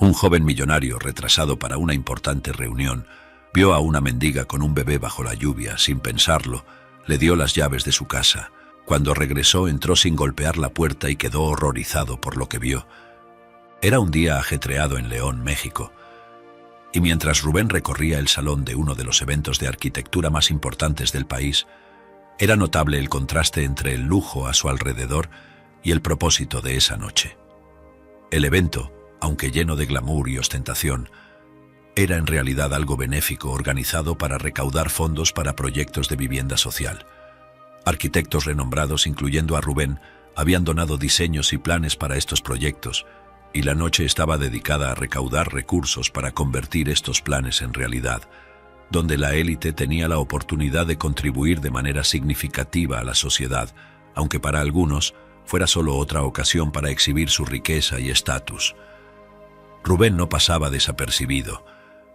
Un joven millonario, retrasado para una importante reunión, vio a una mendiga con un bebé bajo la lluvia. Sin pensarlo, le dio las llaves de su casa. Cuando regresó, entró sin golpear la puerta y quedó horrorizado por lo que vio. Era un día ajetreado en León, México, y mientras Rubén recorría el salón de uno de los eventos de arquitectura más importantes del país, era notable el contraste entre el lujo a su alrededor y el propósito de esa noche. El evento, aunque lleno de glamour y ostentación, era en realidad algo benéfico organizado para recaudar fondos para proyectos de vivienda social. Arquitectos renombrados, incluyendo a Rubén, habían donado diseños y planes para estos proyectos, y la noche estaba dedicada a recaudar recursos para convertir estos planes en realidad, donde la élite tenía la oportunidad de contribuir de manera significativa a la sociedad, aunque para algunos fuera solo otra ocasión para exhibir su riqueza y estatus. Rubén no pasaba desapercibido.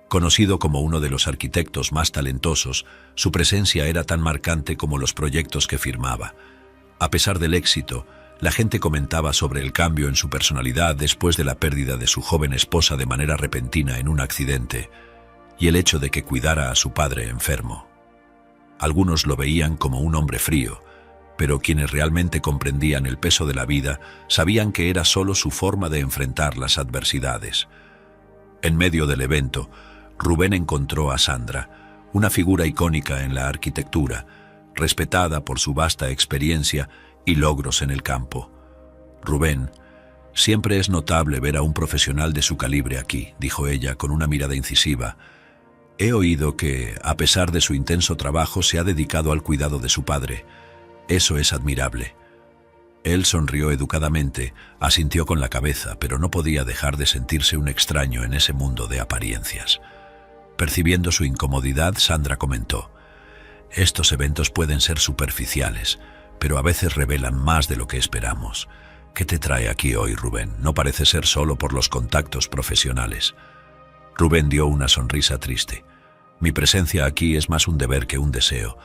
Conocido como uno de los arquitectos más talentosos, su presencia era tan marcante como los proyectos que firmaba. A pesar del éxito, la gente comentaba sobre el cambio en su personalidad después de la pérdida de su joven esposa de manera repentina en un accidente, y el hecho de que cuidara a su padre enfermo. Algunos lo veían como un hombre frío, pero quienes realmente comprendían el peso de la vida sabían que era solo su forma de enfrentar las adversidades. En medio del evento, Rubén encontró a Sandra, una figura icónica en la arquitectura, respetada por su vasta experiencia y logros en el campo. «Rubén, siempre es notable ver a un profesional de su calibre aquí», dijo ella con una mirada incisiva. «He oído que, a pesar de su intenso trabajo, se ha dedicado al cuidado de su padre. Eso es admirable». Él sonrió educadamente, asintió con la cabeza, pero no podía dejar de sentirse un extraño en ese mundo de apariencias. Percibiendo su incomodidad, Sandra comentó: «Estos eventos pueden ser superficiales, pero a veces revelan más de lo que esperamos. ¿Qué te trae aquí hoy, Rubén? No parece ser solo por los contactos profesionales». Rubén dio una sonrisa triste. «Mi presencia aquí es más un deber que un deseo.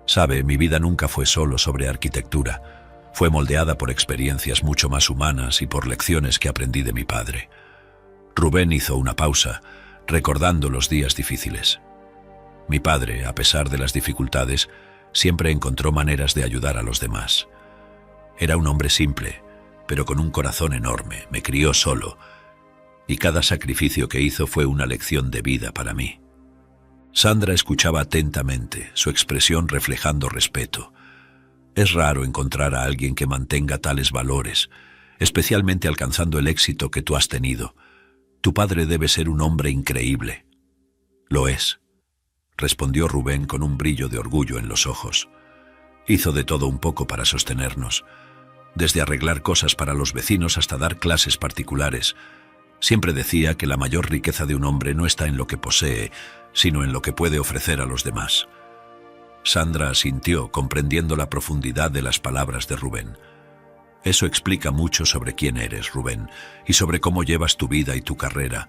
Sabe, mi vida nunca fue solo sobre arquitectura. Fue moldeada por experiencias mucho más humanas y por lecciones que aprendí de mi padre». Rubén hizo una pausa, recordando los días difíciles. «Mi padre, a pesar de las dificultades, siempre encontró maneras de ayudar a los demás. Era un hombre simple, pero con un corazón enorme. Me crió solo, y cada sacrificio que hizo fue una lección de vida para mí». Sandra escuchaba atentamente, su expresión reflejando respeto. Es raro encontrar a alguien que mantenga tales valores, especialmente alcanzando el éxito que tú has tenido. Tu padre debe ser un hombre increíble. «Lo es», respondió Rubén con un brillo de orgullo en los ojos. «Hizo de todo un poco para sostenernos, desde arreglar cosas para los vecinos hasta dar clases particulares. Siempre decía que la mayor riqueza de un hombre no está en lo que posee, sino en lo que puede ofrecer a los demás». Sandra asintió, comprendiendo la profundidad de las palabras de Rubén. «Eso explica mucho sobre quién eres, Rubén, y sobre cómo llevas tu vida y tu carrera.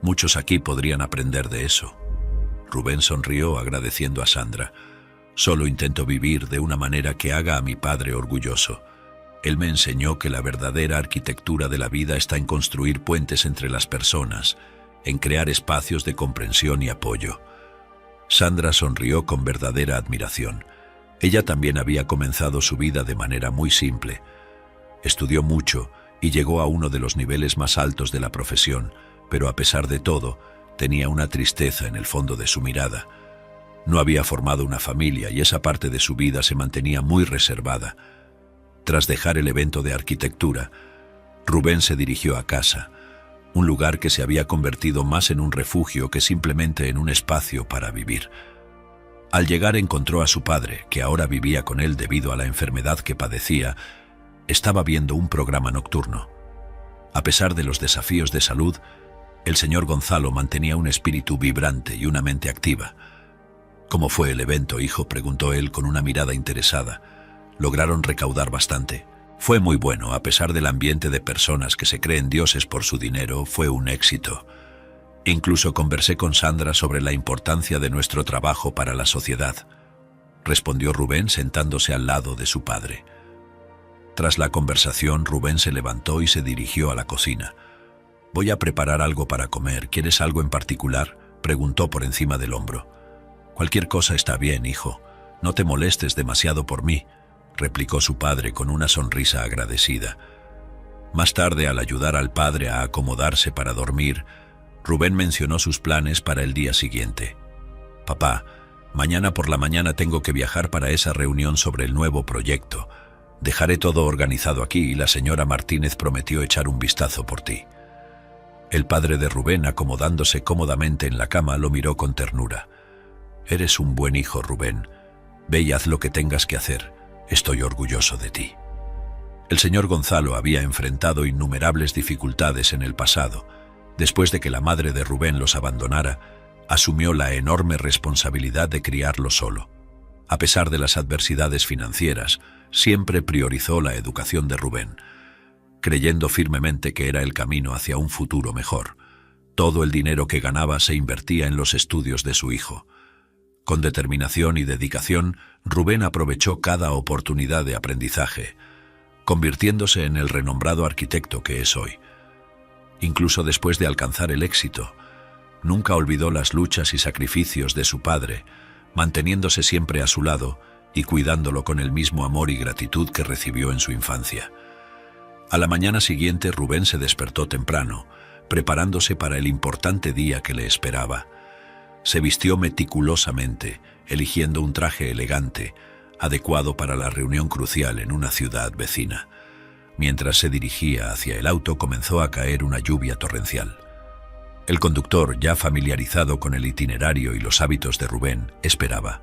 Muchos aquí podrían aprender de eso». Rubén sonrió agradeciendo a Sandra. «Solo intento vivir de una manera que haga a mi padre orgulloso. Él me enseñó que la verdadera arquitectura de la vida está en construir puentes entre las personas, en crear espacios de comprensión y apoyo». Sandra sonrió con verdadera admiración. Ella también había comenzado su vida de manera muy simple. Estudió mucho y llegó a uno de los niveles más altos de la profesión, pero a pesar de todo, tenía una tristeza en el fondo de su mirada. No había formado una familia y esa parte de su vida se mantenía muy reservada. Tras dejar el evento de arquitectura, Rubén se dirigió a casa, un lugar que se había convertido más en un refugio que simplemente en un espacio para vivir. Al llegar encontró a su padre, que ahora vivía con él debido a la enfermedad que padecía. Estaba viendo un programa nocturno. A pesar de los desafíos de salud, el señor Gonzalo mantenía un espíritu vibrante y una mente activa. «¿Cómo fue el evento, hijo?», preguntó él con una mirada interesada. «¿Lograron recaudar bastante?». «Fue muy bueno, a pesar del ambiente de personas que se creen dioses por su dinero, fue un éxito. Incluso conversé con Sandra sobre la importancia de nuestro trabajo para la sociedad», respondió Rubén sentándose al lado de su padre. Tras la conversación, Rubén se levantó y se dirigió a la cocina. Voy a preparar algo para comer. ¿Quieres algo en particular?, preguntó por encima del hombro. Cualquier cosa está bien, hijo. No te molestes demasiado por mí, replicó su padre con una sonrisa agradecida. Más tarde, al ayudar al padre a acomodarse para dormir, Rubén mencionó sus planes para el día siguiente. Papá, mañana por la mañana tengo que viajar para esa reunión sobre el nuevo proyecto. Dejaré todo organizado aquí y la señora Martínez prometió echar un vistazo por ti. El padre de Rubén, acomodándose cómodamente en la cama, lo miró con ternura. Eres un buen hijo, Rubén. Ve y haz lo que tengas que hacer. Estoy orgulloso de ti. El señor Gonzalo había enfrentado innumerables dificultades en el pasado. Después de que la madre de Rubén los abandonara, asumió la enorme responsabilidad de criarlo solo. A pesar de las adversidades financieras, siempre priorizó la educación de Rubén, creyendo firmemente que era el camino hacia un futuro mejor. Todo el dinero que ganaba se invertía en los estudios de su hijo. Con determinación y dedicación, Rubén aprovechó cada oportunidad de aprendizaje, convirtiéndose en el renombrado arquitecto que es hoy. Incluso después de alcanzar el éxito, nunca olvidó las luchas y sacrificios de su padre, manteniéndose siempre a su lado y cuidándolo con el mismo amor y gratitud que recibió en su infancia. A la mañana siguiente, Rubén se despertó temprano, preparándose para el importante día que le esperaba. Se vistió meticulosamente, eligiendo un traje elegante, adecuado para la reunión crucial en una ciudad vecina. Mientras se dirigía hacia el auto, comenzó a caer una lluvia torrencial. El conductor, ya familiarizado con el itinerario y los hábitos de Rubén, esperaba.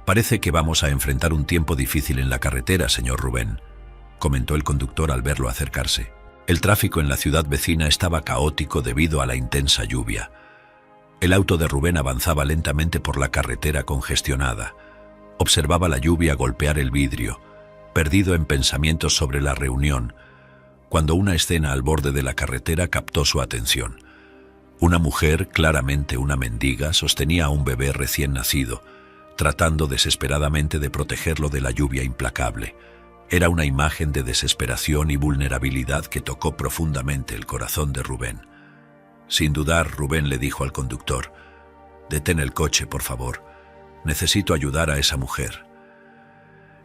«Parece que vamos a enfrentar un tiempo difícil en la carretera, señor Rubén», comentó el conductor al verlo acercarse. El tráfico en la ciudad vecina estaba caótico debido a la intensa lluvia. El auto de Rubén avanzaba lentamente por la carretera congestionada. Observaba la lluvia golpear el vidrio, perdido en pensamientos sobre la reunión, cuando una escena al borde de la carretera captó su atención. Una mujer, claramente una mendiga, sostenía a un bebé recién nacido, tratando desesperadamente de protegerlo de la lluvia implacable. Era una imagen de desesperación y vulnerabilidad que tocó profundamente el corazón de Rubén. Sin dudar, Rubén le dijo al conductor: «Detén el coche, por favor. Necesito ayudar a esa mujer».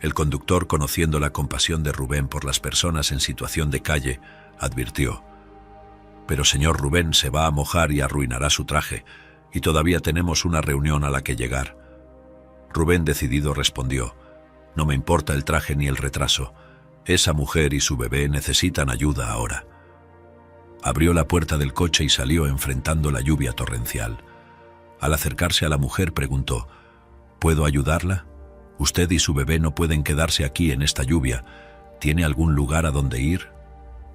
El conductor, conociendo la compasión de Rubén por las personas en situación de calle, advirtió: «Pero señor Rubén, se va a mojar y arruinará su traje, y todavía tenemos una reunión a la que llegar». Rubén, decidido, respondió: «No me importa el traje ni el retraso. Esa mujer y su bebé necesitan ayuda ahora». Abrió la puerta del coche y salió enfrentando la lluvia torrencial. Al acercarse a la mujer, preguntó: «¿Puedo ayudarla? Usted y su bebé no pueden quedarse aquí en esta lluvia. ¿Tiene algún lugar a donde ir?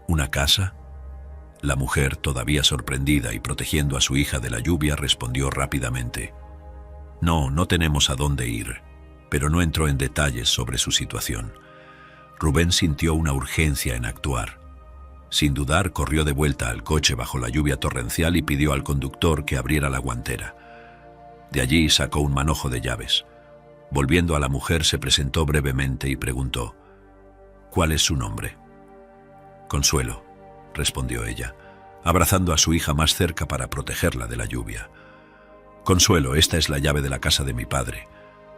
¿Una casa?». La mujer, todavía sorprendida y protegiendo a su hija de la lluvia, respondió rápidamente: «No, no tenemos a dónde ir», pero no entró en detalles sobre su situación. Rubén sintió una urgencia en actuar. Sin dudar, corrió de vuelta al coche bajo la lluvia torrencial y pidió al conductor que abriera la guantera. De allí sacó un manojo de llaves. Volviendo a la mujer, se presentó brevemente y preguntó: «¿Cuál es su nombre?». «Consuelo», respondió ella, abrazando a su hija más cerca para protegerla de la lluvia. «Consuelo, esta es la llave de la casa de mi padre.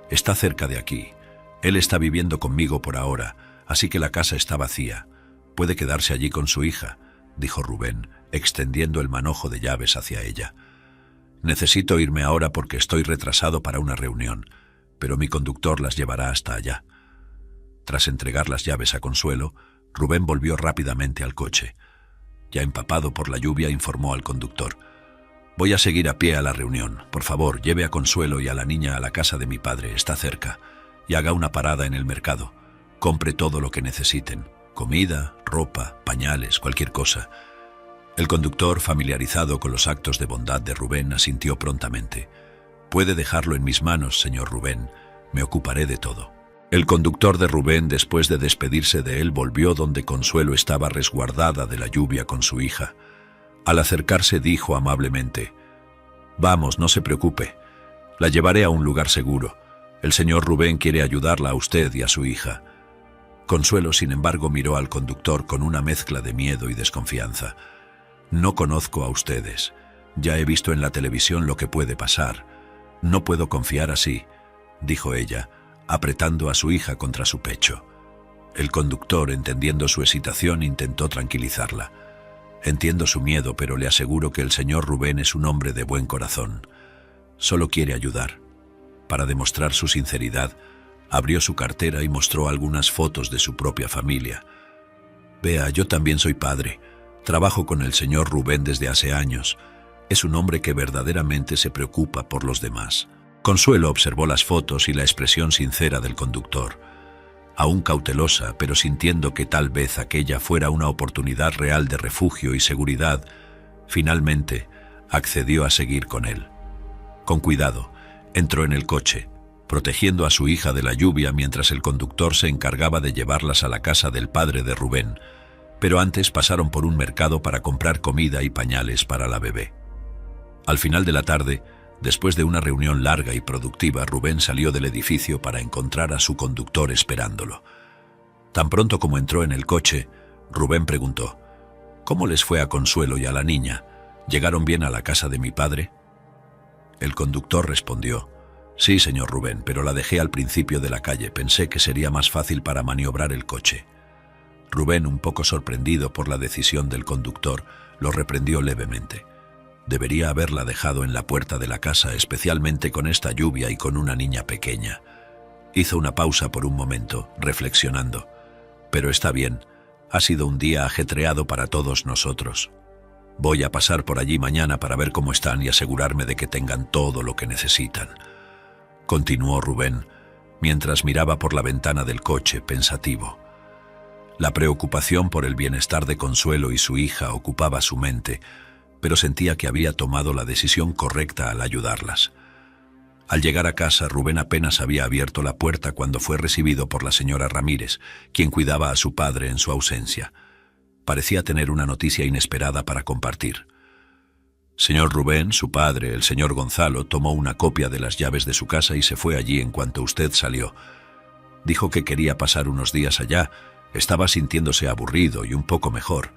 Está cerca de aquí. Él está viviendo conmigo por ahora, así que la casa está vacía. Puede quedarse allí con su hija», dijo Rubén, extendiendo el manojo de llaves hacia ella. «Necesito irme ahora porque estoy retrasado para una reunión, pero mi conductor las llevará hasta allá». Tras entregar las llaves a Consuelo, Rubén volvió rápidamente al coche. Ya empapado por la lluvia, informó al conductor: «Voy a seguir a pie a la reunión. Por favor, lleve a Consuelo y a la niña a la casa de mi padre, está cerca, y haga una parada en el mercado. Compre todo lo que necesiten: comida, ropa, pañales, cualquier cosa». El conductor, familiarizado con los actos de bondad de Rubén, asintió prontamente: «Puede dejarlo en mis manos, señor Rubén. Me ocuparé de todo». El conductor de Rubén, después de despedirse de él, volvió donde Consuelo estaba resguardada de la lluvia con su hija. Al acercarse, dijo amablemente: «Vamos, no se preocupe. La llevaré a un lugar seguro. El señor Rubén quiere ayudarla a usted y a su hija». Consuelo, sin embargo, miró al conductor con una mezcla de miedo y desconfianza. No conozco a ustedes. Ya he visto en la televisión lo que puede pasar. No puedo confiar así, dijo ella, apretando a su hija contra su pecho. El conductor, entendiendo su hesitación, intentó tranquilizarla. Entiendo su miedo, pero le aseguro que el señor Rubén es un hombre de buen corazón. Solo quiere ayudar. Para demostrar su sinceridad, abrió su cartera y mostró algunas fotos de su propia familia. Vea, yo también soy padre. Trabajo con el señor Rubén desde hace años. Es un hombre que verdaderamente se preocupa por los demás. Consuelo observó las fotos y la expresión sincera del conductor. Aún cautelosa, pero sintiendo que tal vez aquella fuera una oportunidad real de refugio y seguridad, finalmente accedió a seguir con él. Con cuidado, entró en el coche, protegiendo a su hija de la lluvia mientras el conductor se encargaba de llevarlas a la casa del padre de Rubén, pero antes pasaron por un mercado para comprar comida y pañales para la bebé. Al final de la tarde, después de una reunión larga y productiva, Rubén salió del edificio para encontrar a su conductor esperándolo. Tan pronto como entró en el coche, Rubén preguntó: «¿Cómo les fue a Consuelo y a la niña? ¿Llegaron bien a la casa de mi padre?» El conductor respondió: «Sí, señor Rubén, pero la dejé al principio de la calle. Pensé que sería más fácil para maniobrar el coche». Rubén, un poco sorprendido por la decisión del conductor, lo reprendió levemente. Debería haberla dejado en la puerta de la casa, especialmente con esta lluvia y con una niña pequeña. Hizo una pausa por un momento, reflexionando. «Pero está bien, ha sido un día ajetreado para todos nosotros. Voy a pasar por allí mañana para ver cómo están y asegurarme de que tengan todo lo que necesitan», continuó Rubén, mientras miraba por la ventana del coche, pensativo. La preocupación por el bienestar de Consuelo y su hija ocupaba su mente, pero sentía que había tomado la decisión correcta al ayudarlas. Al llegar a casa, Rubén apenas había abierto la puerta cuando fue recibido por la señora Ramírez, quien cuidaba a su padre en su ausencia. Parecía tener una noticia inesperada para compartir. Señor Rubén, su padre, el señor Gonzalo, tomó una copia de las llaves de su casa y se fue allí en cuanto usted salió. Dijo que quería pasar unos días allá. Estaba sintiéndose aburrido y un poco mejor,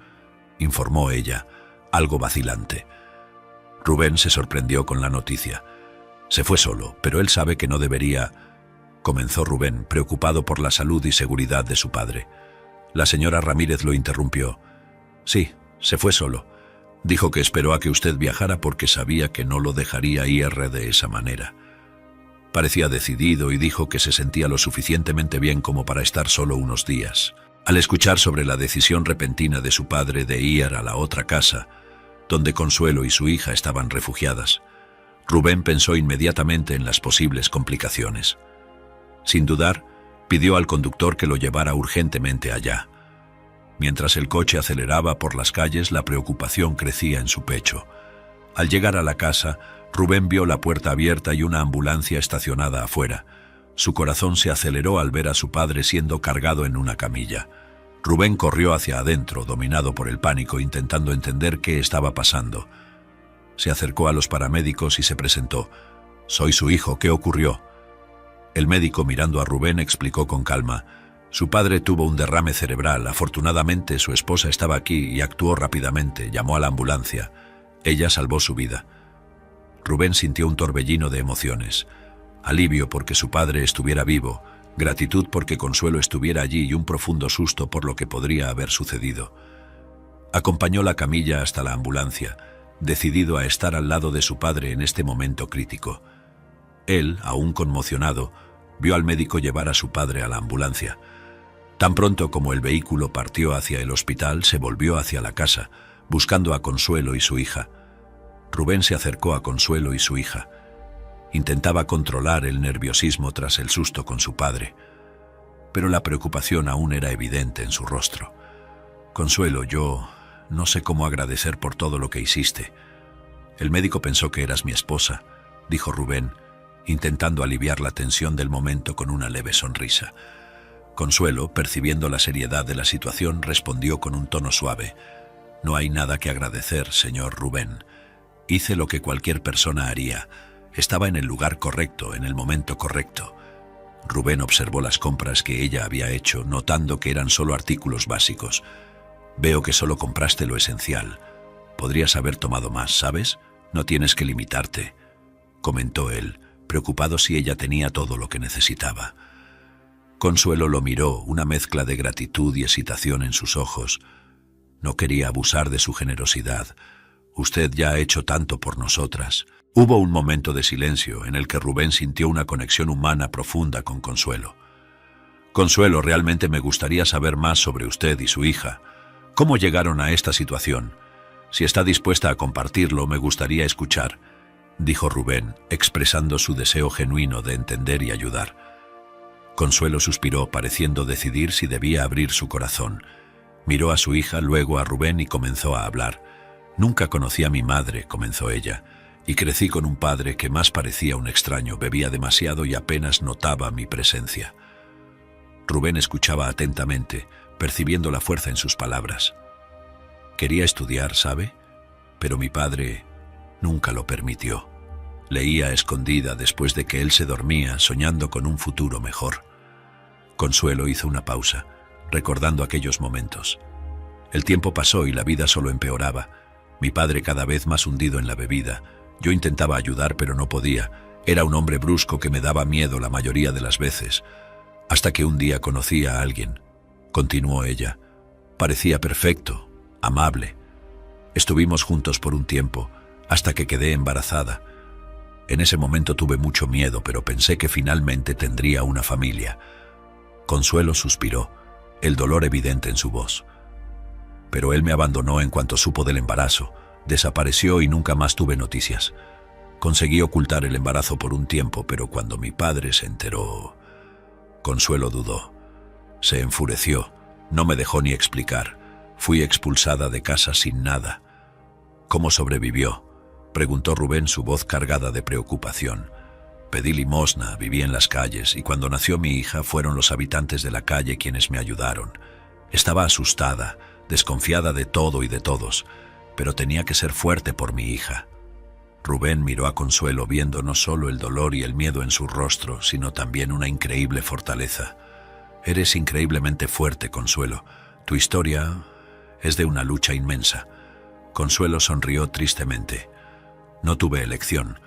informó ella, algo vacilante. Rubén se sorprendió con la noticia. Se fue solo, pero él sabe que no debería, comenzó Rubén, preocupado por la salud y seguridad de su padre. La señora Ramírez lo interrumpió. Sí, se fue solo. Dijo que esperó a que usted viajara porque sabía que no lo dejaría ir de esa manera. Parecía decidido y dijo que se sentía lo suficientemente bien como para estar solo unos días. Al escuchar sobre la decisión repentina de su padre de ir a la otra casa, donde Consuelo y su hija estaban refugiadas, Rubén pensó inmediatamente en las posibles complicaciones. Sin dudar, pidió al conductor que lo llevara urgentemente allá. Mientras el coche aceleraba por las calles, la preocupación crecía en su pecho. Al llegar a la casa, Rubén vio la puerta abierta y una ambulancia estacionada afuera. Su corazón se aceleró al ver a su padre siendo cargado en una camilla. Rubén corrió hacia adentro, dominado por el pánico, intentando entender qué estaba pasando. Se acercó a los paramédicos y se presentó. «Soy su hijo, ¿qué ocurrió?». El médico, mirando a Rubén, explicó con calma: «Su padre tuvo un derrame cerebral. Afortunadamente, su esposa estaba aquí y actuó rápidamente. Llamó a la ambulancia. Ella salvó su vida». Rubén sintió un torbellino de emociones. Alivio porque su padre estuviera vivo, gratitud porque Consuelo estuviera allí y un profundo susto por lo que podría haber sucedido. Acompañó la camilla hasta la ambulancia, decidido a estar al lado de su padre en este momento crítico. Él, aún conmocionado, vio al médico llevar a su padre a la ambulancia. Tan pronto como el vehículo partió hacia el hospital, se volvió hacia la casa, buscando a Consuelo y su hija. Rubén se acercó a Consuelo y su hija. Intentaba controlar el nerviosismo tras el susto con su padre, pero la preocupación aún era evidente en su rostro. «Consuelo, yo no sé cómo agradecer por todo lo que hiciste. El médico pensó que eras mi esposa», dijo Rubén, intentando aliviar la tensión del momento con una leve sonrisa. Consuelo, percibiendo la seriedad de la situación, respondió con un tono suave: «No hay nada que agradecer, señor Rubén. Hice lo que cualquier persona haría. Estaba en el lugar correcto, en el momento correcto». Rubén observó las compras que ella había hecho, notando que eran solo artículos básicos. «Veo que solo compraste lo esencial. Podrías haber tomado más, ¿sabes? No tienes que limitarte, comentó él, preocupado si ella tenía todo lo que necesitaba. Consuelo lo miró, una mezcla de gratitud y excitación en sus ojos. No quería abusar de su generosidad. Usted ya ha hecho tanto por nosotras. Hubo un momento de silencio en el que Rubén sintió una conexión humana profunda con Consuelo. Consuelo, realmente me gustaría saber más sobre usted y su hija. ¿Cómo llegaron a esta situación? Si está dispuesta a compartirlo, me gustaría escuchar, dijo Rubén, expresando su deseo genuino de entender y ayudar. Consuelo suspiró, pareciendo decidir si debía abrir su corazón. Miró a su hija, luego a Rubén y comenzó a hablar. Nunca conocí a mi madre, comenzó ella, y crecí con un padre que más parecía un extraño, bebía demasiado y apenas notaba mi presencia. Rubén escuchaba atentamente, percibiendo la fuerza en sus palabras. Quería estudiar, ¿sabe? Pero mi padre nunca lo permitió. Leía escondida después de que él se dormía, soñando con un futuro mejor. Consuelo hizo una pausa, recordando aquellos momentos. El tiempo pasó y la vida solo empeoraba. Mi padre cada vez más hundido en la bebida. Yo intentaba ayudar, pero no podía. Era un hombre brusco que me daba miedo la mayoría de las veces. Hasta que un día conocí a alguien, continuó ella. Parecía perfecto, amable. Estuvimos juntos por un tiempo, hasta que quedé embarazada. En ese momento tuve mucho miedo, pero pensé que finalmente tendría una familia. Consuelo suspiró, el dolor evidente en su voz. Pero él me abandonó en cuanto supo del embarazo. Desapareció y nunca más tuve noticias. Conseguí ocultar el embarazo por un tiempo, pero cuando mi padre se enteró... Consuelo dudó. Se enfureció. No me dejó ni explicar. Fui expulsada de casa sin nada. ¿Cómo sobrevivió?, preguntó Rubén, su voz cargada de preocupación. Pedí limosna, viví en las calles, y cuando nació mi hija fueron los habitantes de la calle quienes me ayudaron. Estaba asustada, desconfiada de todo y de todos, pero tenía que ser fuerte por mi hija. Rubén miró a Consuelo, viendo no solo el dolor y el miedo en su rostro, sino también una increíble fortaleza. Eres increíblemente fuerte, Consuelo. Tu historia es de una lucha inmensa. Consuelo sonrió tristemente. No tuve elección.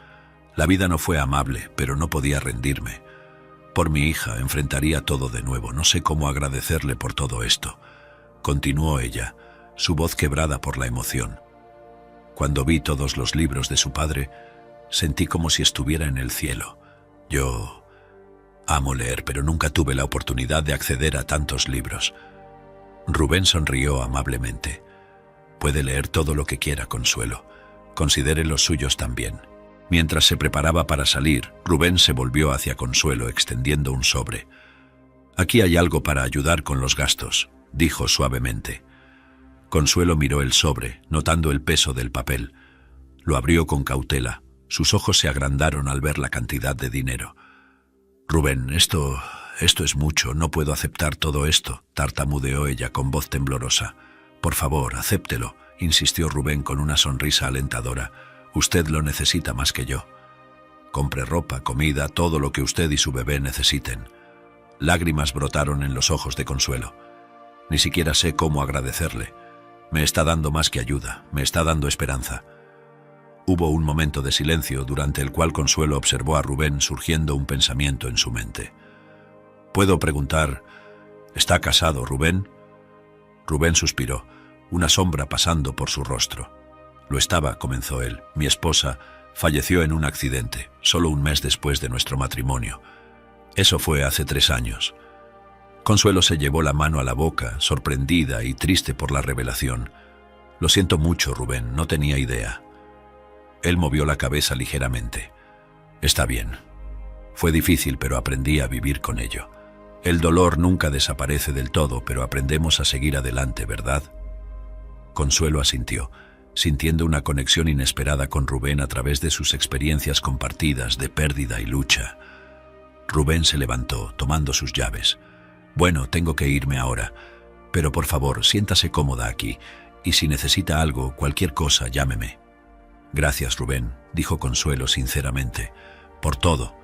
La vida no fue amable, pero no podía rendirme. Por mi hija enfrentaría todo de nuevo. No sé cómo agradecerle por todo esto. Continuó ella, su voz quebrada por la emoción. Cuando vi todos los libros de su padre, sentí como si estuviera en el cielo. Yo amo leer, pero nunca tuve la oportunidad de acceder a tantos libros. Rubén sonrió amablemente. Puede leer todo lo que quiera, Consuelo. Considere los suyos también. Mientras se preparaba para salir, Rubén se volvió hacia Consuelo extendiendo un sobre. Aquí hay algo para ayudar con los gastos, dijo suavemente. Consuelo miró el sobre, notando el peso del papel. Lo abrió con cautela. Sus ojos se agrandaron al ver la cantidad de dinero. Rubén, esto es mucho, no puedo aceptar todo esto, tartamudeó ella con voz temblorosa. Por favor, acéptelo, insistió Rubén con una sonrisa alentadora. Usted lo necesita más que yo. Compre ropa, comida, todo lo que usted y su bebé necesiten. Lágrimas brotaron en los ojos de Consuelo. Ni siquiera sé cómo agradecerle. Me está dando más que ayuda, me está dando esperanza. Hubo un momento de silencio durante el cual Consuelo observó a Rubén, surgiendo un pensamiento en su mente. ¿Puedo preguntar, ¿está casado Rubén? Rubén suspiró, una sombra pasando por su rostro. Lo estaba, comenzó él. Mi esposa falleció en un accidente, solo un mes después de nuestro matrimonio. Eso fue hace 3 años. Consuelo se llevó la mano a la boca, sorprendida y triste por la revelación. Lo siento mucho, Rubén, no tenía idea. Él movió la cabeza ligeramente. Está bien. Fue difícil, pero aprendí a vivir con ello. El dolor nunca desaparece del todo, pero aprendemos a seguir adelante, ¿verdad? Consuelo asintió, sintiendo una conexión inesperada con Rubén a través de sus experiencias compartidas de pérdida y lucha. Rubén se levantó, tomando sus llaves. Bueno, tengo que irme ahora, pero por favor, siéntase cómoda aquí, y si necesita algo, cualquier cosa, llámeme. Gracias, Rubén, dijo Consuelo sinceramente, por todo.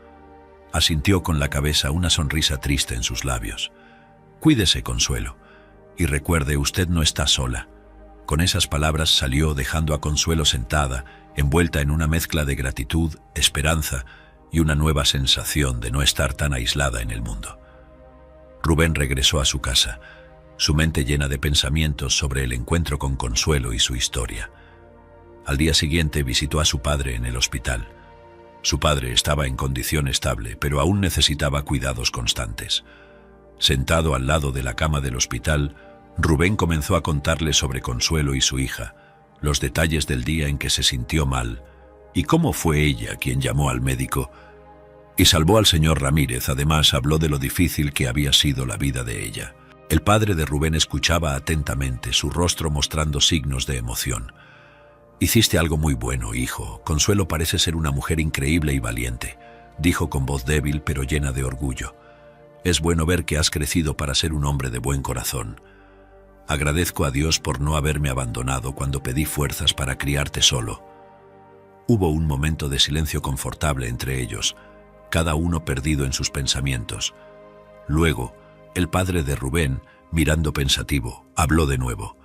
Asintió con la cabeza, una sonrisa triste en sus labios. Cuídese, Consuelo, y recuerde, usted no está sola. Con esas palabras salió dejando a Consuelo sentada, envuelta en una mezcla de gratitud, esperanza y una nueva sensación de no estar tan aislada en el mundo. Rubén regresó a su casa, su mente llena de pensamientos sobre el encuentro con Consuelo y su historia. Al día siguiente visitó a su padre en el hospital. Su padre estaba en condición estable, pero aún necesitaba cuidados constantes. Sentado al lado de la cama del hospital, Rubén comenzó a contarle sobre Consuelo y su hija, los detalles del día en que se sintió mal y cómo fue ella quien llamó al médico y salvó al señor Ramírez. Además, habló de lo difícil que había sido la vida de ella. El padre de Rubén escuchaba atentamente, su rostro mostrando signos de emoción. «Hiciste algo muy bueno, hijo. Consuelo parece ser una mujer increíble y valiente», dijo con voz débil pero llena de orgullo. «Es bueno ver que has crecido para ser un hombre de buen corazón. Agradezco a Dios por no haberme abandonado cuando pedí fuerzas para criarte solo». Hubo un momento de silencio confortable entre ellos, cada uno perdido en sus pensamientos. Luego, el padre de Rubén, mirando pensativo, habló de nuevo.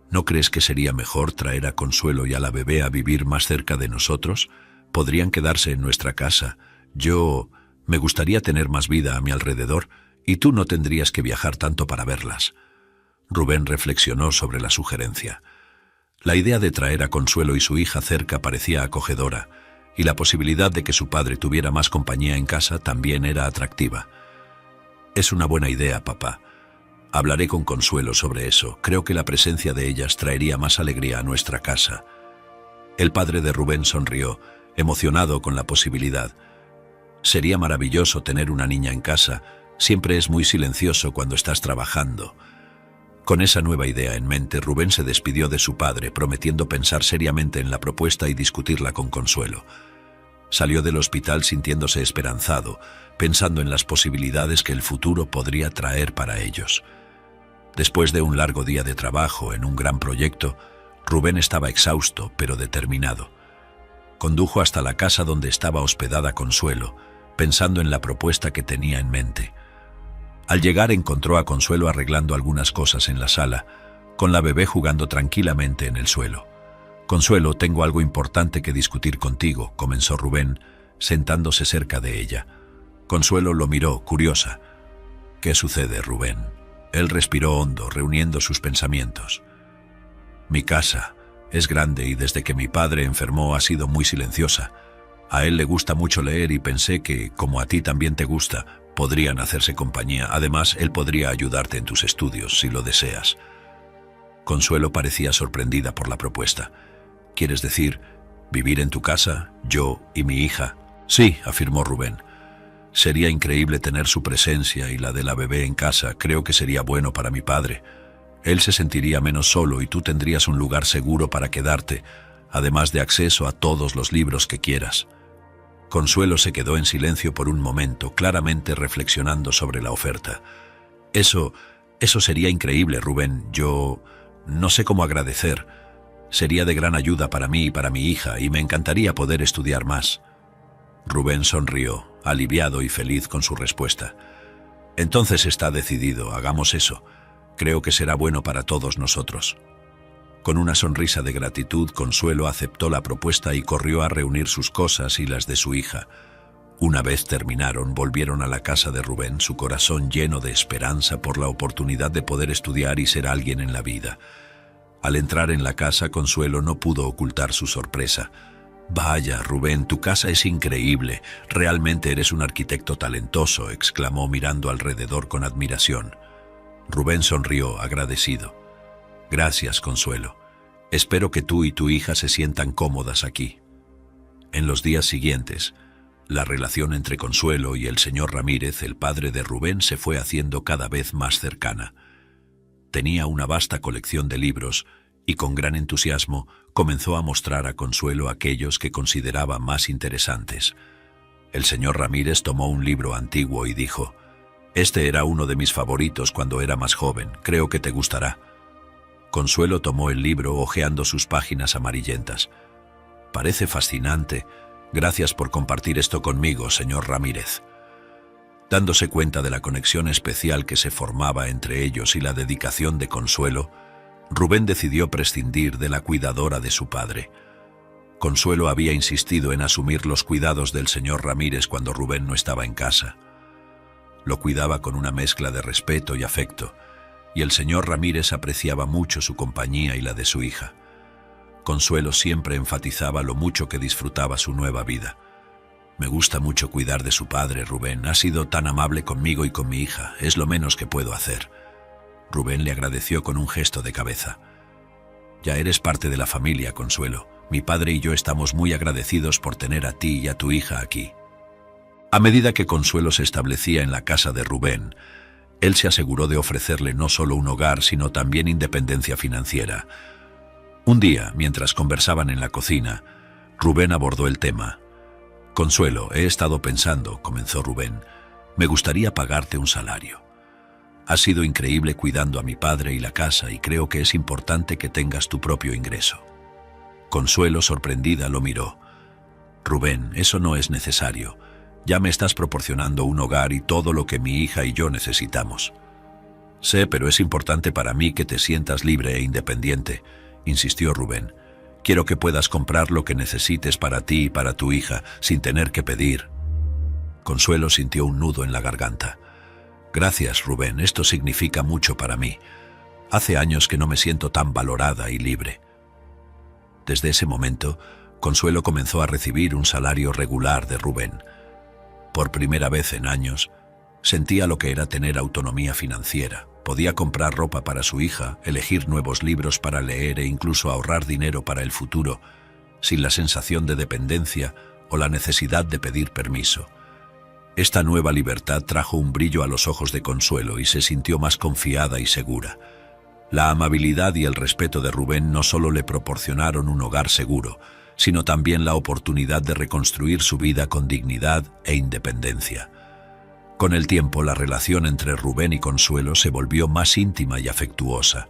«¿No crees que sería mejor traer a Consuelo y a la bebé a vivir más cerca de nosotros? Podrían quedarse en nuestra casa. Me gustaría tener más vida a mi alrededor y tú no tendrías que viajar tanto para verlas». Rubén reflexionó sobre la sugerencia. La idea de traer a Consuelo y su hija cerca parecía acogedora, y la posibilidad de que su padre tuviera más compañía en casa también era atractiva. «Es una buena idea, papá. Hablaré con Consuelo sobre eso. Creo que la presencia de ellas traería más alegría a nuestra casa». El padre de Rubén sonrió, emocionado con la posibilidad. «Sería maravilloso tener una niña en casa. Siempre es muy silencioso cuando estás trabajando». Con esa nueva idea en mente, Rubén se despidió de su padre, prometiendo pensar seriamente en la propuesta y discutirla con Consuelo. Salió del hospital sintiéndose esperanzado, pensando en las posibilidades que el futuro podría traer para ellos. Después de un largo día de trabajo en un gran proyecto, Rubén estaba exhausto, pero determinado. Condujo hasta la casa donde estaba hospedada Consuelo, pensando en la propuesta que tenía en mente. Al llegar encontró a Consuelo arreglando algunas cosas en la sala, con la bebé jugando tranquilamente en el suelo. «Consuelo, tengo algo importante que discutir contigo», comenzó Rubén, sentándose cerca de ella. Consuelo lo miró, curiosa. «¿Qué sucede, Rubén?» Él respiró hondo, reuniendo sus pensamientos. «Mi casa es grande y desde que mi padre enfermó ha sido muy silenciosa. A él le gusta mucho leer y pensé que, como a ti también te gusta, podrían hacerse compañía. Además, él podría ayudarte en tus estudios, si lo deseas». Consuelo parecía sorprendida por la propuesta. «¿Quieres decir, vivir en tu casa, yo y mi hija?» «Sí», afirmó Rubén. «Sería increíble tener su presencia y la de la bebé en casa. Creo que sería bueno para mi padre. Él se sentiría menos solo y tú tendrías un lugar seguro para quedarte, además de acceso a todos los libros que quieras». Consuelo se quedó en silencio por un momento, claramente reflexionando sobre la oferta. Eso sería increíble, Rubén. Yo no sé cómo agradecer. Sería de gran ayuda para mí y para mi hija, y me encantaría poder estudiar más». Rubén sonrió, aliviado y feliz con su respuesta. «Entonces está decidido, hagamos eso. Creo que será bueno para todos nosotros». Con una sonrisa de gratitud, Consuelo aceptó la propuesta y corrió a reunir sus cosas y las de su hija. Una vez terminaron, volvieron a la casa de Rubén, su corazón lleno de esperanza por la oportunidad de poder estudiar y ser alguien en la vida. Al entrar en la casa, Consuelo no pudo ocultar su sorpresa. «Vaya, Rubén, tu casa es increíble. Realmente eres un arquitecto talentoso», exclamó mirando alrededor con admiración. Rubén sonrió, agradecido. «Gracias, Consuelo. Espero que tú y tu hija se sientan cómodas aquí». En los días siguientes, la relación entre Consuelo y el señor Ramírez, el padre de Rubén, se fue haciendo cada vez más cercana. Tenía una vasta colección de libros y con gran entusiasmo comenzó a mostrar a Consuelo aquellos que consideraba más interesantes. El señor Ramírez tomó un libro antiguo y dijo: «Este era uno de mis favoritos cuando era más joven. Creo que te gustará». Consuelo tomó el libro hojeando sus páginas amarillentas. «Parece fascinante. Gracias por compartir esto conmigo, señor Ramírez». Dándose cuenta de la conexión especial que se formaba entre ellos y la dedicación de Consuelo, Rubén decidió prescindir de la cuidadora de su padre. Consuelo había insistido en asumir los cuidados del señor Ramírez cuando Rubén no estaba en casa. Lo cuidaba con una mezcla de respeto y afecto, y el señor Ramírez apreciaba mucho su compañía y la de su hija. Consuelo siempre enfatizaba lo mucho que disfrutaba su nueva vida. Me gusta mucho cuidar de su padre, Rubén. Ha sido tan amable conmigo y con mi hija. Es lo menos que puedo hacer. Rubén le agradeció con un gesto de cabeza. Ya eres parte de la familia, Consuelo. Mi padre y yo estamos muy agradecidos por tener a ti y a tu hija aquí. A medida que Consuelo se establecía en la casa de Rubén, él se aseguró de ofrecerle no solo un hogar, sino también independencia financiera. Un día, mientras conversaban en la cocina, Rubén abordó el tema. «Consuelo, he estado pensando», comenzó Rubén, «me gustaría pagarte un salario. Has sido increíble cuidando a mi padre y la casa y creo que es importante que tengas tu propio ingreso». Consuelo, sorprendida, lo miró. «Rubén, eso no es necesario. Ya me estás proporcionando un hogar y todo lo que mi hija y yo necesitamos». «Sé, pero es importante para mí que te sientas libre e independiente», insistió Rubén. «Quiero que puedas comprar lo que necesites para ti y para tu hija, sin tener que pedir». Consuelo sintió un nudo en la garganta. «Gracias, Rubén, esto significa mucho para mí. Hace años que no me siento tan valorada y libre». Desde ese momento, Consuelo comenzó a recibir un salario regular de Rubén. Por primera vez en años, sentía lo que era tener autonomía financiera. Podía comprar ropa para su hija, elegir nuevos libros para leer e incluso ahorrar dinero para el futuro, sin la sensación de dependencia o la necesidad de pedir permiso. Esta nueva libertad trajo un brillo a los ojos de Consuelo y se sintió más confiada y segura. La amabilidad y el respeto de Rubén no solo le proporcionaron un hogar seguro, sino también la oportunidad de reconstruir su vida con dignidad e independencia. Con el tiempo, la relación entre Rubén y Consuelo se volvió más íntima y afectuosa.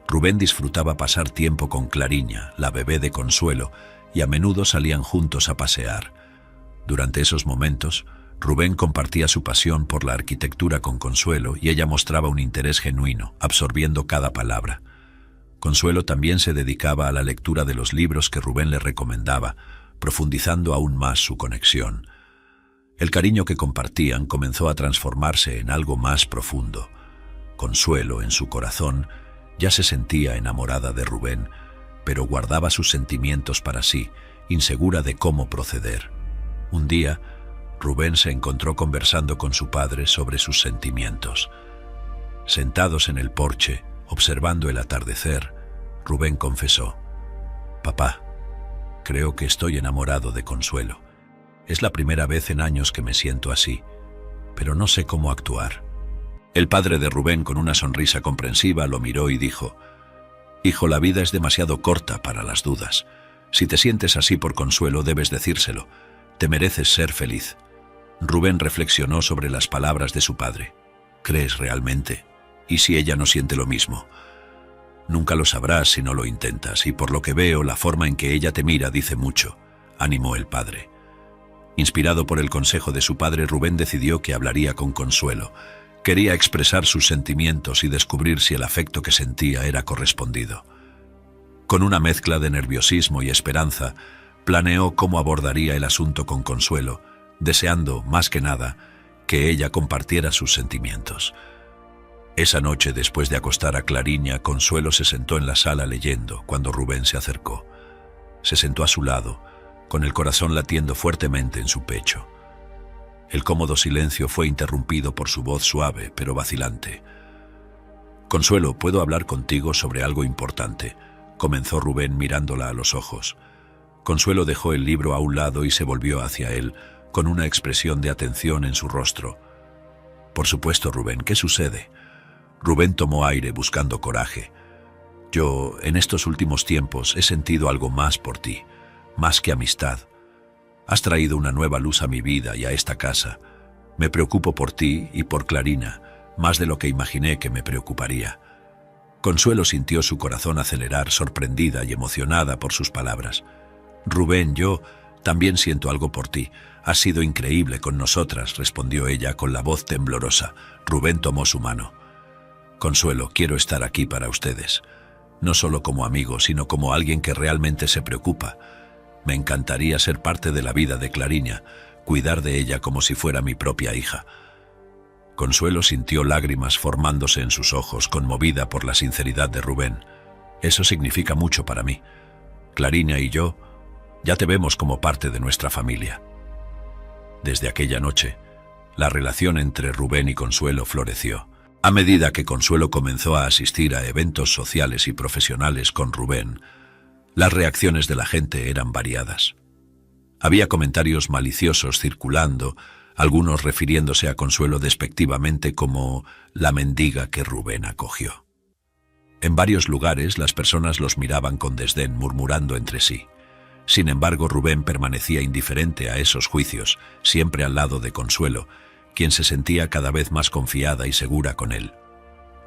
Rubén disfrutaba pasar tiempo con Clariña, la bebé de Consuelo, y a menudo salían juntos a pasear. Durante esos momentos, Rubén compartía su pasión por la arquitectura con Consuelo y ella mostraba un interés genuino, absorbiendo cada palabra. Consuelo también se dedicaba a la lectura de los libros que Rubén le recomendaba, profundizando aún más su conexión. El cariño que compartían comenzó a transformarse en algo más profundo. Consuelo, en su corazón, ya se sentía enamorada de Rubén, pero guardaba sus sentimientos para sí, insegura de cómo proceder. Un día, Rubén se encontró conversando con su padre sobre sus sentimientos. Sentados en el porche, observando el atardecer, Rubén confesó: «Papá, creo que estoy enamorado de Consuelo. Es la primera vez en años que me siento así, pero no sé cómo actuar». El padre de Rubén, con una sonrisa comprensiva, lo miró y dijo: «Hijo, la vida es demasiado corta para las dudas. Si te sientes así por Consuelo, debes decírselo. Te mereces ser feliz». Rubén reflexionó sobre las palabras de su padre. «¿Crees realmente? ¿Y si ella no siente lo mismo?» «Nunca lo sabrás si no lo intentas, y por lo que veo, la forma en que ella te mira dice mucho», animó el padre. Inspirado por el consejo de su padre, Rubén decidió que hablaría con Consuelo. Quería expresar sus sentimientos y descubrir si el afecto que sentía era correspondido. Con una mezcla de nerviosismo y esperanza, planeó cómo abordaría el asunto con Consuelo, deseando, más que nada, que ella compartiera sus sentimientos. Esa noche, después de acostar a Clariña, Consuelo se sentó en la sala leyendo cuando Rubén se acercó. Se sentó a su lado, con el corazón latiendo fuertemente en su pecho. El cómodo silencio fue interrumpido por su voz suave pero vacilante. «Consuelo, ¿puedo hablar contigo sobre algo importante?», comenzó Rubén mirándola a los ojos. Consuelo dejó el libro a un lado y se volvió hacia él, con una expresión de atención en su rostro. «Por supuesto, Rubén, ¿qué sucede?». Rubén tomó aire buscando coraje. «Yo, en estos últimos tiempos, he sentido algo más por ti, más que amistad. Has traído una nueva luz a mi vida y a esta casa. Me preocupo por ti y por Clarina, más de lo que imaginé que me preocuparía». Consuelo sintió su corazón acelerar, sorprendida y emocionada por sus palabras. «Rubén, yo también siento algo por ti. Has sido increíble con nosotras», respondió ella con la voz temblorosa. Rubén tomó su mano. «Consuelo, quiero estar aquí para ustedes. no solo como amigo, sino como alguien que realmente se preocupa. Me encantaría ser parte de la vida de Clariña, cuidar de ella como si fuera mi propia hija». Consuelo sintió lágrimas formándose en sus ojos, conmovida por la sinceridad de Rubén. «Eso significa mucho para mí. Clariña y yo ya te vemos como parte de nuestra familia». Desde aquella noche, la relación entre Rubén y Consuelo floreció. A medida que Consuelo comenzó a asistir a eventos sociales y profesionales con Rubén, las reacciones de la gente eran variadas. Había comentarios maliciosos circulando, algunos refiriéndose a Consuelo despectivamente como la mendiga que Rubén acogió. En varios lugares las personas los miraban con desdén, murmurando entre sí. Sin embargo, Rubén permanecía indiferente a esos juicios, siempre al lado de Consuelo, quien se sentía cada vez más confiada y segura con él.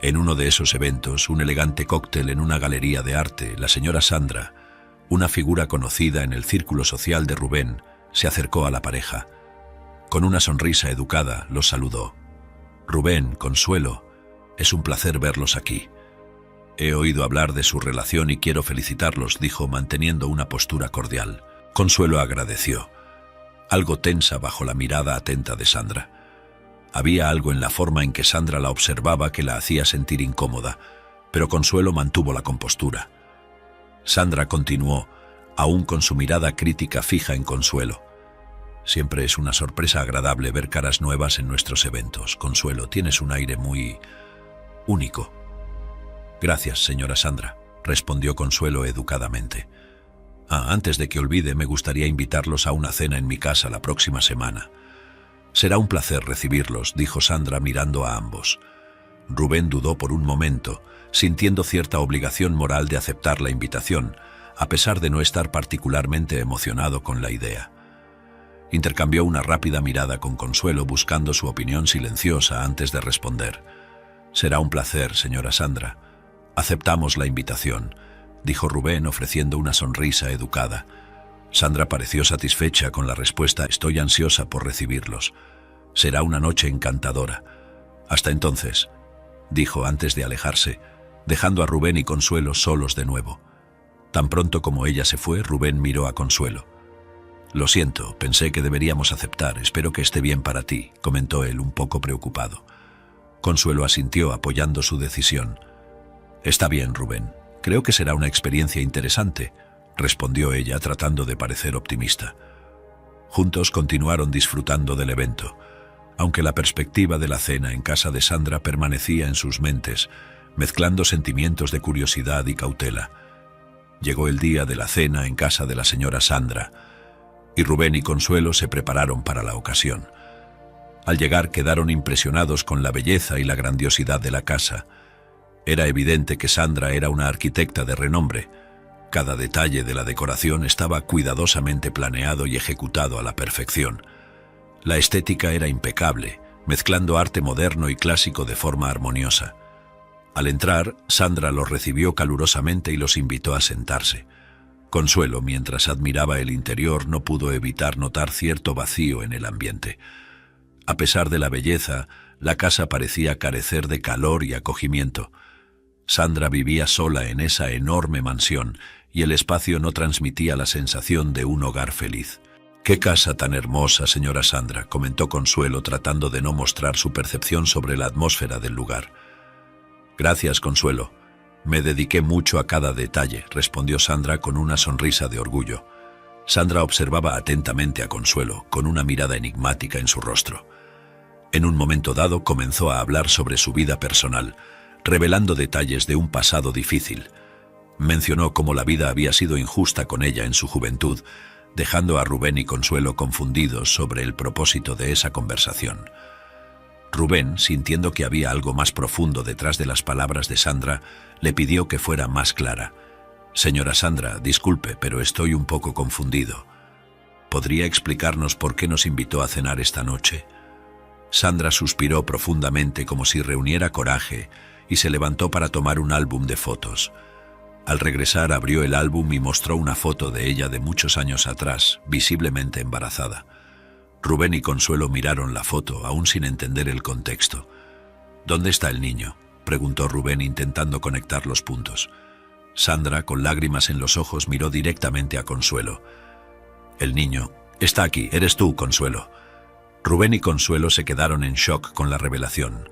En uno de esos eventos, un elegante cóctel en una galería de arte, la señora Sandra, una figura conocida en el círculo social de Rubén, se acercó a la pareja. Con una sonrisa educada, los saludó. «Rubén, Consuelo, es un placer verlos aquí. He oído hablar de su relación y quiero felicitarlos», dijo, manteniendo una postura cordial. Consuelo agradeció, algo tensa bajo la mirada atenta de Sandra. Había algo en la forma en que Sandra la observaba que la hacía sentir incómoda, pero Consuelo mantuvo la compostura. Sandra continuó, aún con su mirada crítica fija en Consuelo. «Siempre es una sorpresa agradable ver caras nuevas en nuestros eventos. Consuelo, tienes un aire muy único». «Gracias, señora Sandra», respondió Consuelo educadamente. Antes de que olvide, me gustaría invitarlos a una cena en mi casa la próxima semana». «Será un placer recibirlos», dijo Sandra mirando a ambos. Rubén dudó por un momento, sintiendo cierta obligación moral de aceptar la invitación, a pesar de no estar particularmente emocionado con la idea. Intercambió una rápida mirada con Consuelo, buscando su opinión silenciosa antes de responder. «Será un placer, señora Sandra. Aceptamos la invitación», dijo Rubén, ofreciendo una sonrisa educada. Sandra pareció satisfecha con la respuesta. «Estoy ansiosa por recibirlos. Será una noche encantadora. Hasta entonces», dijo antes de alejarse, dejando a Rubén y Consuelo solos de nuevo. Tan pronto como ella se fue, Rubén miró a Consuelo. «Lo siento, pensé que deberíamos aceptar. Espero que esté bien para ti», comentó él, un poco preocupado. Consuelo asintió, apoyando su decisión. «Está bien, Rubén. Creo que será una experiencia interesante», respondió ella, tratando de parecer optimista. Juntos continuaron disfrutando del evento, aunque la perspectiva de la cena en casa de Sandra permanecía en sus mentes, mezclando sentimientos de curiosidad y cautela. Llegó el día de la cena en casa de la señora Sandra, y Rubén y Consuelo se prepararon para la ocasión. Al llegar quedaron impresionados con la belleza y la grandiosidad de la casa. Era evidente que Sandra era una arquitecta de renombre. Cada detalle de la decoración estaba cuidadosamente planeado y ejecutado a la perfección. La estética era impecable, mezclando arte moderno y clásico de forma armoniosa. Al entrar, Sandra los recibió calurosamente y los invitó a sentarse. Consuelo, mientras admiraba el interior, no pudo evitar notar cierto vacío en el ambiente. A pesar de la belleza, la casa parecía carecer de calor y acogimiento. Sandra vivía sola en esa enorme mansión y el espacio no transmitía la sensación de un hogar feliz. «Qué casa tan hermosa, señora Sandra», comentó Consuelo, tratando de no mostrar su percepción sobre la atmósfera del lugar. «Gracias, Consuelo. Me dediqué mucho a cada detalle», respondió Sandra con una sonrisa de orgullo. Sandra observaba atentamente a Consuelo, con una mirada enigmática en su rostro. En un momento dado comenzó a hablar sobre su vida personal, revelando detalles de un pasado difícil. Mencionó cómo la vida había sido injusta con ella en su juventud, dejando a Rubén y Consuelo confundidos sobre el propósito de esa conversación. Rubén, sintiendo que había algo más profundo detrás de las palabras de Sandra, le pidió que fuera más clara. «Señora Sandra, disculpe, pero estoy un poco confundido. ¿Podría explicarnos por qué nos invitó a cenar esta noche?» Sandra suspiró profundamente como si reuniera coraje y se levantó para tomar un álbum de fotos. Al regresar abrió el álbum y mostró una foto de ella de muchos años atrás, visiblemente embarazada. Rubén y Consuelo miraron la foto, aún sin entender el contexto. «¿Dónde está el niño?», preguntó Rubén, intentando conectar los puntos. Sandra, con lágrimas en los ojos, miró directamente a Consuelo. El niño: está aquí, eres tú, Consuelo. Rubén y Consuelo se quedaron en shock con la revelación.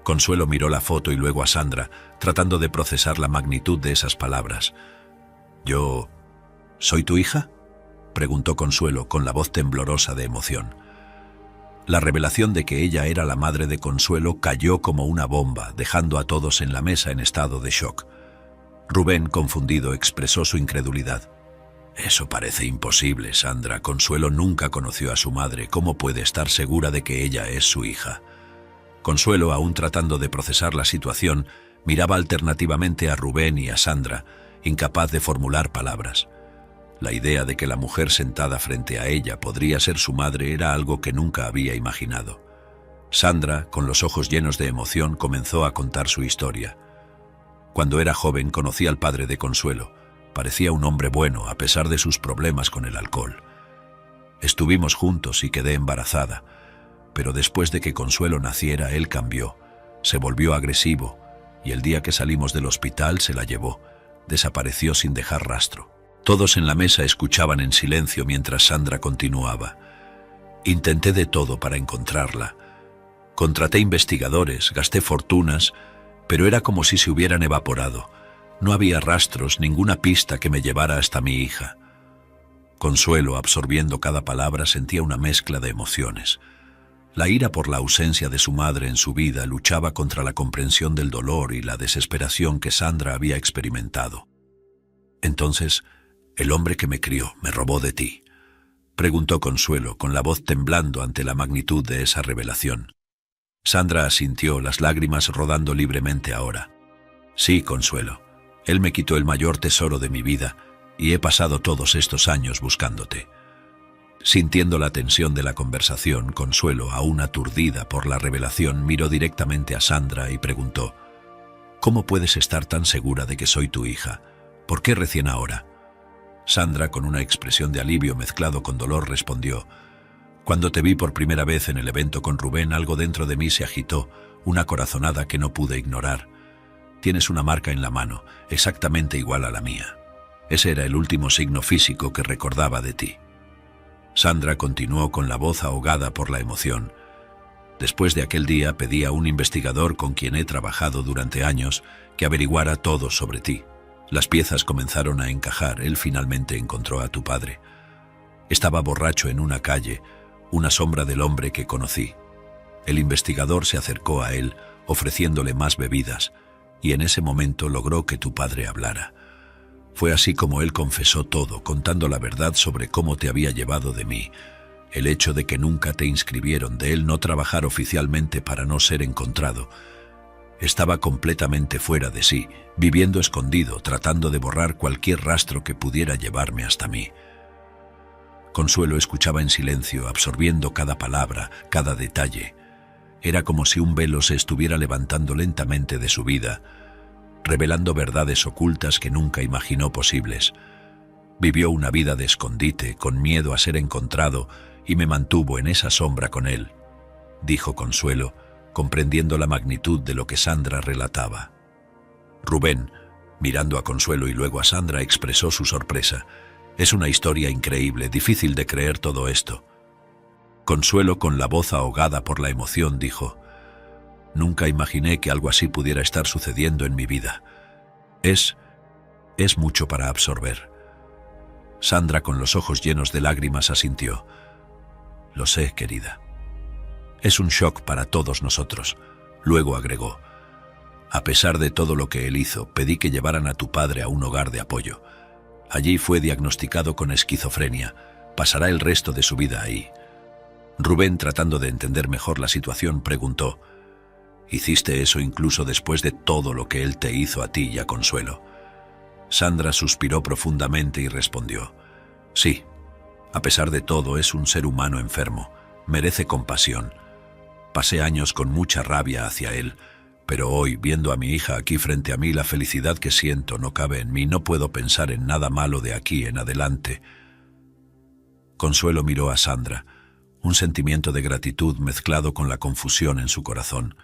Consuelo miró la foto y luego a Sandra, tratando de procesar la magnitud de esas palabras. «¿Yo soy tu hija?», preguntó Consuelo con la voz temblorosa de emoción. La revelación de que ella era la madre de Consuelo cayó como una bomba, dejando a todos en la mesa en estado de shock. Rubén, confundido, expresó su incredulidad. «Eso parece imposible, Sandra. Consuelo nunca conoció a su madre. ¿Cómo puede estar segura de que ella es su hija?». Consuelo, aún tratando de procesar la situación, miraba alternativamente a Rubén y a Sandra, incapaz de formular palabras. La idea de que la mujer sentada frente a ella podría ser su madre era algo que nunca había imaginado. Sandra, con los ojos llenos de emoción, comenzó a contar su historia. Cuando era joven conocí al padre de Consuelo. Parecía un hombre bueno a pesar de sus problemas con el alcohol. Estuvimos juntos y quedé embarazada, pero después de que Consuelo naciera él cambió, se volvió agresivo y el día que salimos del hospital se la llevó. Desapareció sin dejar rastro. Todos en la mesa escuchaban en silencio mientras Sandra continuaba. Intenté de todo para encontrarla. Contraté investigadores, gasté fortunas, pero era como si se hubieran evaporado. No había rastros, ninguna pista que me llevara hasta mi hija. Consuelo, absorbiendo cada palabra, sentía una mezcla de emociones. La ira por la ausencia de su madre en su vida luchaba contra la comprensión del dolor y la desesperación que Sandra había experimentado. «Entonces, el hombre que me crió me robó de ti», preguntó Consuelo, con la voz temblando ante la magnitud de esa revelación. Sandra asintió, las lágrimas rodando libremente ahora. «Sí, Consuelo, él me quitó el mayor tesoro de mi vida y he pasado todos estos años buscándote». Sintiendo la tensión de la conversación, Consuelo, aún aturdida por la revelación, miró directamente a Sandra y preguntó: «¿Cómo puedes estar tan segura de que soy tu hija? ¿Por qué recién ahora?». Sandra, con una expresión de alivio mezclado con dolor, respondió: «Cuando te vi por primera vez en el evento con Rubén, algo dentro de mí se agitó, una corazonada que no pude ignorar. Tienes una marca en la mano, exactamente igual a la mía. Ese era el último signo físico que recordaba de ti». Sandra continuó con la voz ahogada por la emoción. «Después de aquel día pedí a un investigador con quien he trabajado durante años que averiguara todo sobre ti. Las piezas comenzaron a encajar. Él finalmente encontró a tu padre. Estaba borracho en una calle, una sombra del hombre que conocí. El investigador se acercó a él, ofreciéndole más bebidas, y en ese momento logró que tu padre hablara. Fue así como él confesó todo, contando la verdad sobre cómo te había llevado de mí, el hecho de que nunca te inscribieron, de él no trabajar oficialmente para no ser encontrado. Estaba completamente fuera de sí, viviendo escondido, tratando de borrar cualquier rastro que pudiera llevarme hasta mí». Consuelo escuchaba en silencio, absorbiendo cada palabra, cada detalle. Era como si un velo se estuviera levantando lentamente de su vida, revelando verdades ocultas que nunca imaginó posibles. Vivió una vida de escondite, con miedo a ser encontrado, y me mantuvo en esa sombra con él, dijo Consuelo, comprendiendo la magnitud de lo que Sandra relataba. Rubén, mirando a Consuelo y luego a Sandra, expresó su sorpresa. «Es una historia increíble, difícil de creer todo esto». Consuelo, con la voz ahogada por la emoción, dijo: «Nunca imaginé que algo así pudiera estar sucediendo en mi vida. Es mucho para absorber». Sandra, con los ojos llenos de lágrimas, asintió. «Lo sé, querida. Es un shock para todos nosotros». Luego agregó: «A pesar de todo lo que él hizo, pedí que llevaran a tu padre a un hogar de apoyo. Allí fue diagnosticado con esquizofrenia. Pasará el resto de su vida ahí». Rubén, tratando de entender mejor la situación, preguntó: «¿Hiciste eso incluso después de todo lo que él te hizo a ti y a Consuelo?». Sandra suspiró profundamente y respondió: «Sí, a pesar de todo es un ser humano enfermo, merece compasión. Pasé años con mucha rabia hacia él, pero hoy, viendo a mi hija aquí frente a mí, la felicidad que siento no cabe en mí, no puedo pensar en nada malo de aquí en adelante». Consuelo miró a Sandra, un sentimiento de gratitud mezclado con la confusión en su corazón.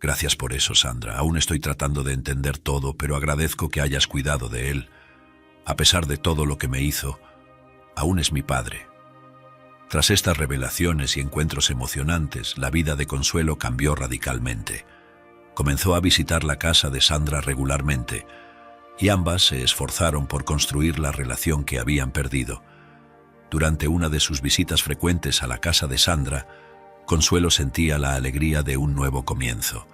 Gracias por eso, Sandra. Aún estoy tratando de entender todo, pero agradezco que hayas cuidado de él. A pesar de todo lo que me hizo, aún es mi padre. Tras estas revelaciones y encuentros emocionantes, la vida de Consuelo cambió radicalmente. Comenzó a visitar la casa de Sandra regularmente, y ambas se esforzaron por construir la relación que habían perdido. Durante una de sus visitas frecuentes a la casa de Sandra, Consuelo sentía la alegría de un nuevo comienzo.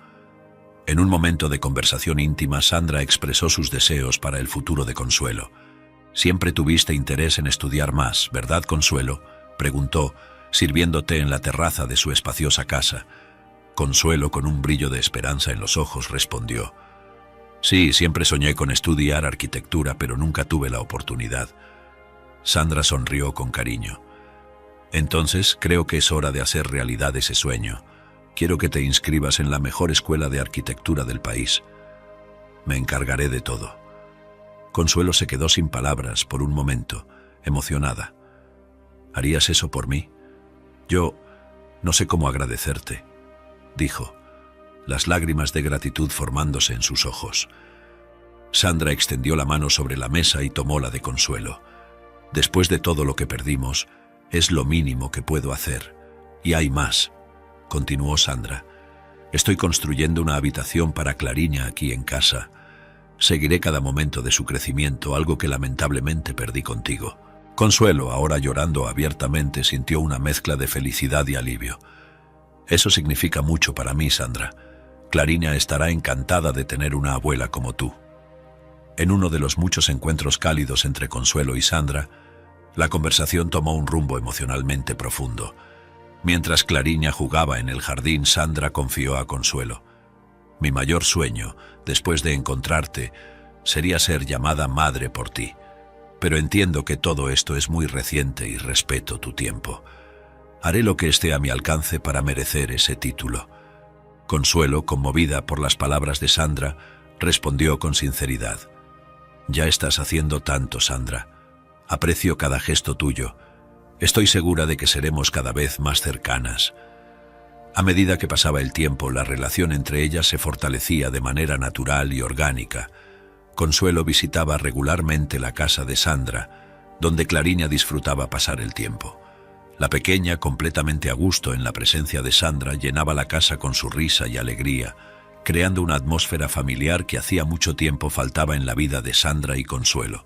En un momento de conversación íntima, Sandra expresó sus deseos para el futuro de Consuelo. «Siempre tuviste interés en estudiar más, ¿verdad, Consuelo?», preguntó, sirviéndote en la terraza de su espaciosa casa. Consuelo, con un brillo de esperanza en los ojos, respondió: «Sí, siempre soñé con estudiar arquitectura, pero nunca tuve la oportunidad». Sandra sonrió con cariño. «Entonces, creo que es hora de hacer realidad ese sueño. Quiero que te inscribas en la mejor escuela de arquitectura del país. Me encargaré de todo». Consuelo se quedó sin palabras por un momento, emocionada. «¿Harías eso por mí? Yo no sé cómo agradecerte», dijo, las lágrimas de gratitud formándose en sus ojos. Sandra extendió la mano sobre la mesa y tomó la de Consuelo. «Después de todo lo que perdimos, es lo mínimo que puedo hacer. Y hay más», continuó Sandra. «Estoy construyendo una habitación para Clariña aquí en casa. Seguiré cada momento de su crecimiento, algo que lamentablemente perdí contigo». Consuelo, ahora llorando abiertamente, sintió una mezcla de felicidad y alivio. «Eso significa mucho para mí, Sandra. Clariña estará encantada de tener una abuela como tú». En uno de los muchos encuentros cálidos entre Consuelo y Sandra, la conversación tomó un rumbo emocionalmente profundo. Mientras Clariña jugaba en el jardín, Sandra confió a Consuelo: «Mi mayor sueño, después de encontrarte, sería ser llamada madre por ti. Pero entiendo que todo esto es muy reciente y respeto tu tiempo. Haré lo que esté a mi alcance para merecer ese título». Consuelo, conmovida por las palabras de Sandra, respondió con sinceridad: «Ya estás haciendo tanto, Sandra. Aprecio cada gesto tuyo. Estoy segura de que seremos cada vez más cercanas». A medida que pasaba el tiempo, la relación entre ellas se fortalecía de manera natural y orgánica. Consuelo visitaba regularmente la casa de Sandra, donde Clariña disfrutaba pasar el tiempo. La pequeña, completamente a gusto en la presencia de Sandra, llenaba la casa con su risa y alegría, creando una atmósfera familiar que hacía mucho tiempo faltaba en la vida de Sandra y Consuelo.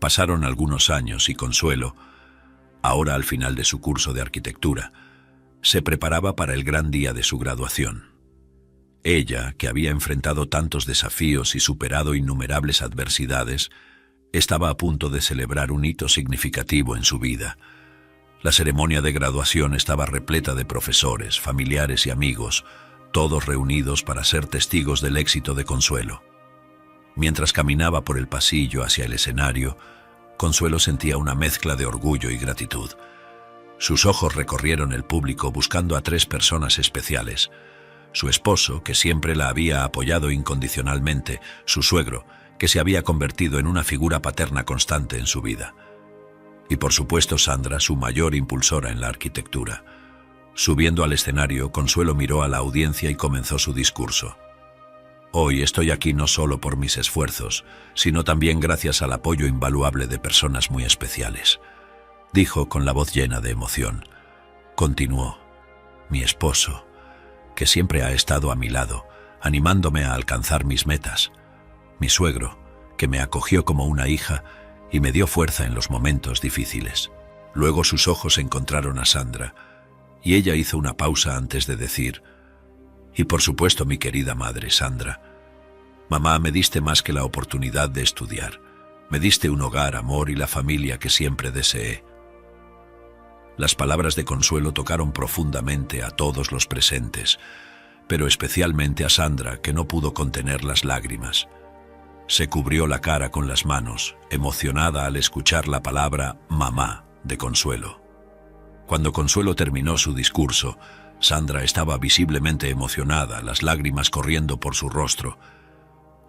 Pasaron algunos años y Consuelo, ahora al final de su curso de arquitectura, se preparaba para el gran día de su graduación. Ella, que había enfrentado tantos desafíos y superado innumerables adversidades, estaba a punto de celebrar un hito significativo en su vida. La ceremonia de graduación estaba repleta de profesores, familiares y amigos, todos reunidos para ser testigos del éxito de Consuelo. Mientras caminaba por el pasillo hacia el escenario, Consuelo sentía una mezcla de orgullo y gratitud. Sus ojos recorrieron el público buscando a 3 personas especiales: su esposo, que siempre la había apoyado incondicionalmente; su suegro, que se había convertido en una figura paterna constante en su vida; y por supuesto Sandra, su mayor impulsora en la arquitectura. Subiendo al escenario, Consuelo miró a la audiencia y comenzó su discurso. «Hoy estoy aquí no solo por mis esfuerzos, sino también gracias al apoyo invaluable de personas muy especiales», dijo con la voz llena de emoción. Continuó: «Mi esposo, que siempre ha estado a mi lado, animándome a alcanzar mis metas; mi suegro, que me acogió como una hija y me dio fuerza en los momentos difíciles». Luego sus ojos encontraron a Sandra, y ella hizo una pausa antes de decir: «Y por supuesto mi querida madre, Sandra. Mamá, me diste más que la oportunidad de estudiar. Me diste un hogar, amor y la familia que siempre deseé». Las palabras de Consuelo tocaron profundamente a todos los presentes, pero especialmente a Sandra, que no pudo contener las lágrimas. Se cubrió la cara con las manos, emocionada al escuchar la palabra «mamá» de Consuelo. Cuando Consuelo terminó su discurso, Sandra estaba visiblemente emocionada, las lágrimas corriendo por su rostro.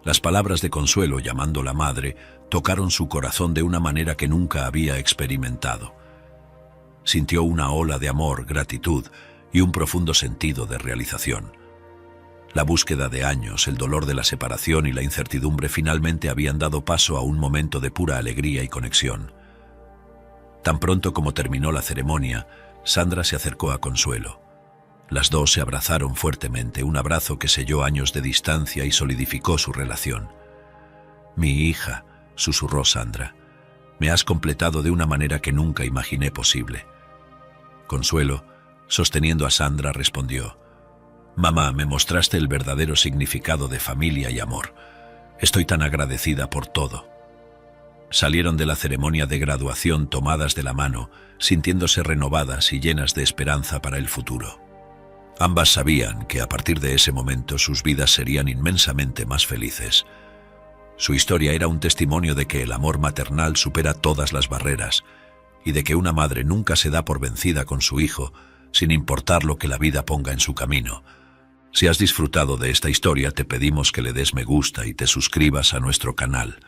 Las palabras de Consuelo, llamándola madre, tocaron su corazón de una manera que nunca había experimentado. Sintió una ola de amor, gratitud y un profundo sentido de realización. La búsqueda de años, el dolor de la separación y la incertidumbre finalmente habían dado paso a un momento de pura alegría y conexión. Tan pronto como terminó la ceremonia, Sandra se acercó a Consuelo. Las dos se abrazaron fuertemente, un abrazo que selló años de distancia y solidificó su relación. «Mi hija», susurró Sandra, «me has completado de una manera que nunca imaginé posible». Consuelo, sosteniendo a Sandra, respondió: «Mamá, me mostraste el verdadero significado de familia y amor. Estoy tan agradecida por todo». Salieron de la ceremonia de graduación tomadas de la mano, sintiéndose renovadas y llenas de esperanza para el futuro. Ambas sabían que a partir de ese momento sus vidas serían inmensamente más felices. Su historia era un testimonio de que el amor maternal supera todas las barreras y de que una madre nunca se da por vencida con su hijo, sin importar lo que la vida ponga en su camino. Si has disfrutado de esta historia, te pedimos que le des me gusta y te suscribas a nuestro canal.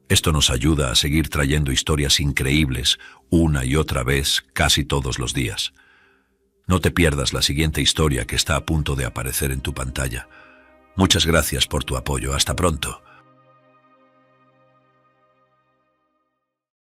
Esto nos ayuda a seguir trayendo historias increíbles una y otra vez, casi todos los días. No te pierdas la siguiente historia que está a punto de aparecer en tu pantalla. Muchas gracias por tu apoyo. Hasta pronto.